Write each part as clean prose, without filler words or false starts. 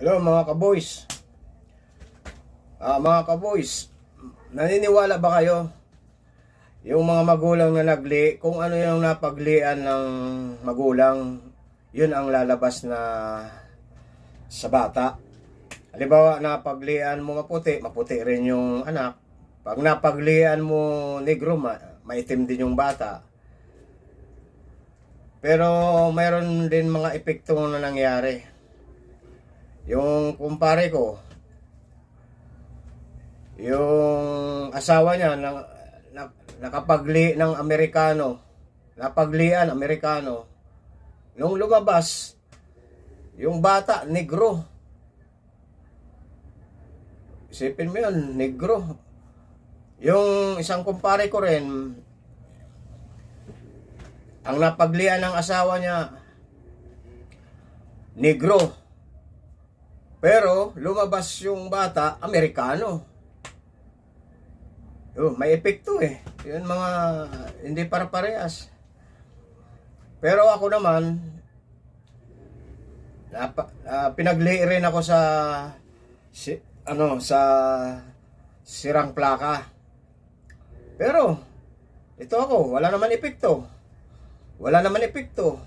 Hello mga kaboys. Mga kaboys, naniniwala ba kayo yung mga magulang na nagli, kung ano yung napaglian ng magulang, yun ang lalabas na sa bata? Halimbawa, napaglian mo maputi, maputi rin yung anak. Pag napaglian mo negro, maitim din yung bata. Pero mayroon din mga epekto na nangyari. Yung kumpare ko, yung asawa niya nakapagli ng Amerikano, napaglian Amerikano. Nung lumabas, yung bata negro. Isipin mo yun, negro. Yung isang kumpare ko rin, ang napaglian ng asawa niya negro. Pero lumabas yung bata Amerikano. May epekto eh. Yun mga hindi para-parehas. Pero ako naman, pinagli rin ako sa sa sirang plaka. Pero ito ako, wala naman epekto. Wala naman epekto.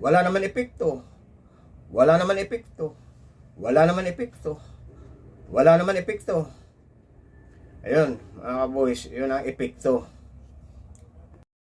Wala naman epekto. Wala naman epekto. Wala naman epekto. Wala naman epekto. Ayun, mga boys, yun ang epekto.